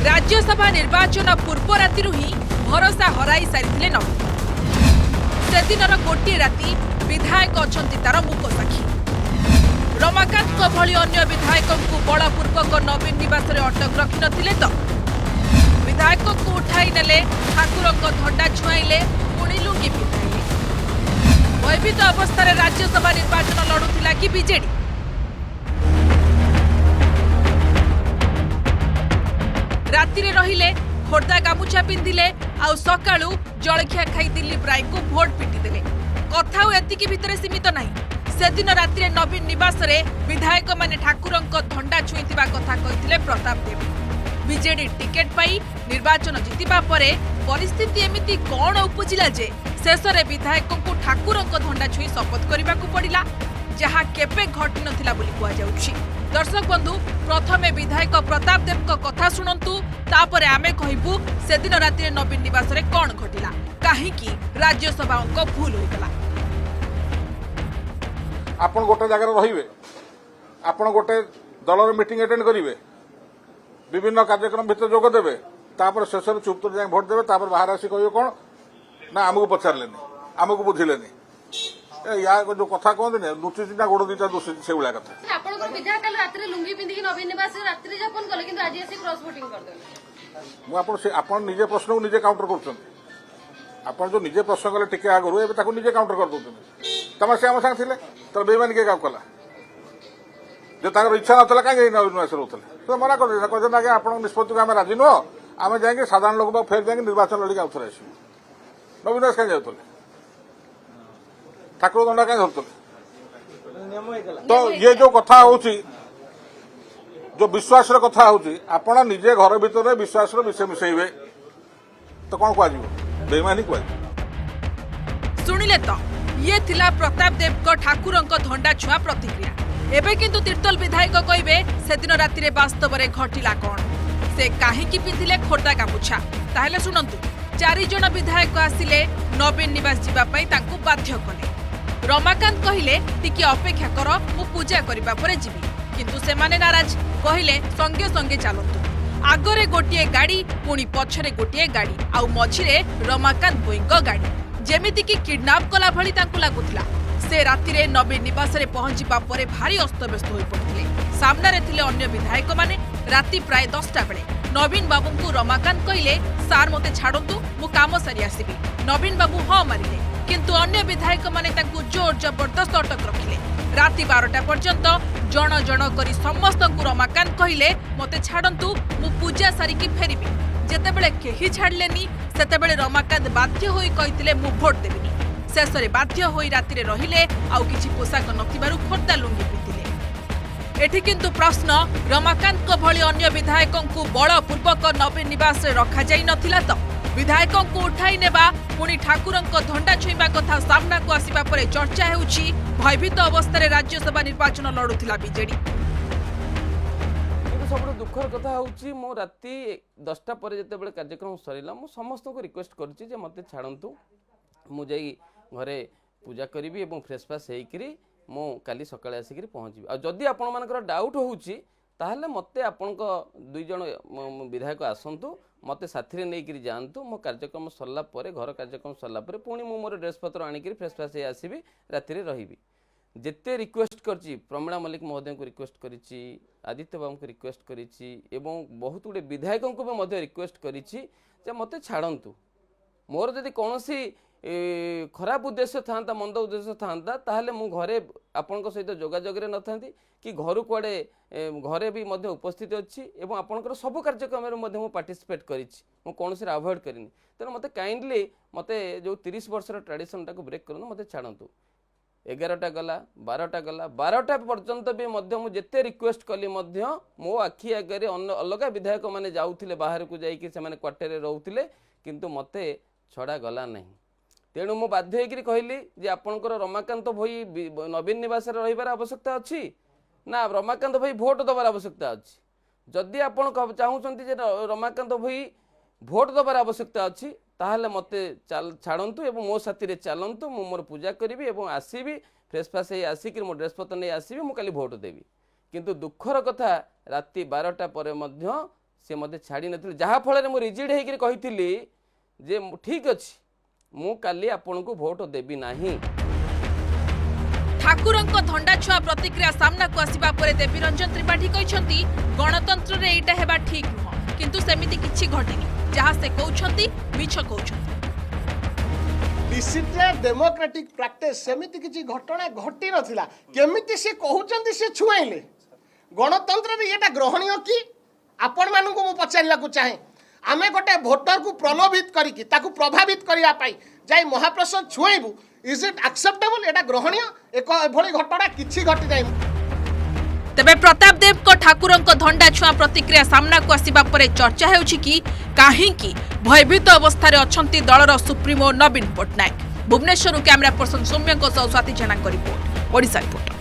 राज्यसभा निर्वाचन पूर्व राति ही भरोसा हराई सारी नवीन से दिन गोटे राति विधायक अछंती तार मुक साक्षी रमाकांत भली अन्य विधायक बलपूर्वक नवीन निवास अटक रखि नथिले तो विधायक को उठाई नेले ठाकुर धंडा छुआईले पुणी लुंगी पिंधाइले भयभीत अवस्था राज्यसभा निर्वाचन लड़ुला कि बीजेडी राति रहिले खोर्धा गामुछा पिंधिले आउ सकाळू जलखिया खाई दिलीप राय को भोट पिटी देले कथा एतिकी भितरे सीमित नहीं से दिन राति नवीन निवास रे विधायक माने ठाकुरंक धंडा छुईतिबा कथा कहिथिले प्रताप देवी बीजेडी टिकेट पाई निर्वाचन जितिबा परे परिस्थिति एमिति कोन उपजिला जे शेष रे विधायक को ठाकुरंक धंडा छुई शपथ करबा को पड़िला जहा केबे घटी नथिला बोली कुआ जाउछि। दर्शक बंधु प्रथमे विधायक प्रताप देव कथा शुणु तापर आमे कहबू से दिन राति नवीन निवास रे कौन घटिला कहीं राज्यसभा अंक भूल होइतला। आपण गोटे जगह रहिबे आपण गोटे दलर मीटिंग अटेंड करिवे विभिन्न कार्यक्रम भितर जोग देबे तापर शेष चुप जाए भोट देबे तापर बाहर आसी कहबे कोन ना हमको पचारलेनी हमको बुझिलेनी या जो कथा कहते नुचिटा गोड़ दीटा दोषी से भाया कथा विधायक रात लुंगी पिंधिकी नवीन निवास रात्रि जापन कले किंतु आज आसी क्रॉस वोटिंग करदेले आपण निजे प्रश्न को निजे काउंटर कर आपण जो निजे प्रश्न कले टिके आगु एबे निजे काउंटर कर दउछन तमा से हम संग थिले तर बेईमान के काम कला जो ताकर इच्छा नथला काहे नवीन निवास रहथले तो मना कर दे कहते ना कि आपण निष्पत्ति को हम राजी नो आम जाएंगे साधारण लोक फेर जाएंगे निर्वाचन लड़ी आउथरे आसी नवीन निवास कहीं जाउथले ठाकुर दंडा कहीं धरते तो ये जो कथा होची जो विश्वास कथा होची आपण निजे घर भितर विश्वास विषय मिसेबे तो कौन कह बेईमानी कह शुणिले तो ये थिला प्रताप देव को ठाकुरंक धंडा छुआ प्रतिक्रिया एबे किंतु तीर्तोल विधायक कहबे से दिन राति रे वास्तव रे घटिला कौन से काहेकि पिंधिले खोर्धा गामुछा ताहेले सुनंतु 4 जण विधायक आसिले नवीन निवास जीवा पई तांकु बाध्य कले रमाकांत कहिले टिके अपेक्षा कर मु पूजा करिबा परे जीवी किंतु से माने नाराज कहिले संगे संगे चलतु आगरे गोटिए गाड़ी पुणी पछरे गोटिए गाड़ी आउ मझिरे रमाकांत भोईंक गाड़ी जेमिति कि किडनैप कला भली तांकु लागुथिला से राति रे नवीन निवास रे पहुंचीबा परे भारी अस्तव्यस्त होई पड़थिले सामना रे थिले अन्य विधायक माने राति प्राय 10टा बेले नवीन बाबू को रमाकांत कहिले सार मते छाडंतु मु काम सारी आसीबी नवीन बाबू हां मारिले किंतु अन्य विधायक माने तांकु जोर जबरदस्त अटक रखिले राति 12टा पर्यंत जण जण करी समस्त को रमाकांत कहिले मते छाडंतु मु पूजा सारी की फेरिबी जेतेबेले केही छाडलेनी सेतेबेले रमाकांत बाध्य होई कहितिले मु भोट देबिनी शेष रे बाध्य होई राति रे रहिले आउ किछि पोशाक नथिबारु खोर्धा लुंगी पिथिले एठी किंतु प्रश्न रमाकांत को भली अन्य विधायकों को बलपूर्वक नवीन निवास रे रखा जाई नथिला तो विधायकों को उठाई नेबा पुणी ठाकुरंक धंडा छुईबा कथा सामना को आसीबा परे चर्चा हेउछि भयभीत अवस्था राज्यसभा निर्वाचन लड़ुथिला बीजेडी सब दुखर कथा होउछि मो राति 10टा पर जेतेबेले कार्यक्रम सरीला मो समस्त को रिक्वेस्ट करछि जे मते छाडंतु मु जाई घरे पूजा करिवि एवं फ्रेश फ्रेश हेइकरी मो काली सकाळे आसिकरी पहुंचबी आ जदी आपण मानकर डाउट होउछि ताहले मते आपनक 2 जण विधायक आसंतु मते साथी नहीं करी जानतु मो कार्यक्रम सरला परे घर कार्यक्रम सरला परे पुणी मु मोर ड्रेस पत्र आनी करी फ्रेश फ्रेश आसीबी राति रे रहिबी जेते रिक्वेस्ट करछि प्रमिला मल्लिक महोदय को रिक्वेस्ट करिछि आदित्य बाबू को रिक्वेस्ट करिछि एवं बहुत गुडे विधायकों को भी रिक्वेस्ट करिछि जे मते छाडंतु मोर जदी कोनोसी खराब उद्देश्य था मंद उद्देश्य था ताहले मु घरे आपन सहित जोगाजोग रे नथांती कि घर कुआडे घरे भी मध्य उपस्थित अच्छी एवं आपनकर सब कार्यक्रम रे मध्य मु पार्टिसिपेट करिछि मु कोनोसी अवॉइड करिनी तेनो मते काइंडली मते जो 30 वर्ष रा ट्रेडिशन टाको ब्रेक करनो मते छाडंतु 11टा गला 12टा गला 12टा पर्यंत भी मध्य मु जेते रिक्वेस्ट कली मध्य मो आखि आगे अलग विधायक माने जाउथिले बाहर को जाई कि से माने क्वार्टर रे रहउथिले किंतु मते छड़ा गला नहीं तेणु मु बाध्य होकर कहली जे आपणकर रमाकांत भई नवीन निवास रहिबार आवश्यकता अच्छी ना रमाकांत भई भोट दबार आवश्यकता अच्छी जदि आपण चाहूछंती जे रमाकांत भई भोट दबार आवश्यकता अच्छी ताहले मते छाड़ंतु एवं मो साथी रे चलंतु मु मोर पूजा करिवि एवं आसीबी फ्रेश फ्रेश हे आसिक मो ड्रेस पत्र नै आसीबी मु काली भोट देबी किंतु दुखर कथा राति 12टा परे मध्य से मते छाड़ी नथिले जहा फल रे मो रिजिड हेकि कहिथिली जे ठीक अछि मु काली आपन को वोट देबी नाही। ठाकुरंक धंडा छुआ प्रतिक्रिया सामना को आसिबा परे देवी रंजन त्रिपाठी कहिसंती गणतंत्र रे एटा हेबा ठीक नुह किंतु सेमिति किछि घटिनी जहा से कहउछंती मिछ कहउछंती। डिसिप्लिन डेमोक्रेटिक प्रैक्टिस सेमिति किछि घटना घटी नथिला केमिति से कहउछंती से छुआइले गणतंत्र रे एटा ग्रहणीय कि आपण मानु को मु पचारिला को चाहे आमे गोटे भोटर को प्रलोभित करिकि ताकू प्रभावित करिया पाई जाई महाप्रसाद छुआइबु इज इट एक्सेप्टेबल एटा ग्रहणीय एक एभली घटना किछि घटि जाय। तेबे प्रताप देव को ठाकुरंक धंडा छुआ प्रतिक्रिया सामना को आसिबा परे चर्चा हेउछि कि काहेकि भयभीत अवस्था रे अछंती दलर सुप्रीमो नवीन पटनायक। भुवनेश्वर कैमरा पर्सन सौम्यଙ୍କ सह स्वाति जेना रिपोर्ट ओडिशा रिपोर्ट।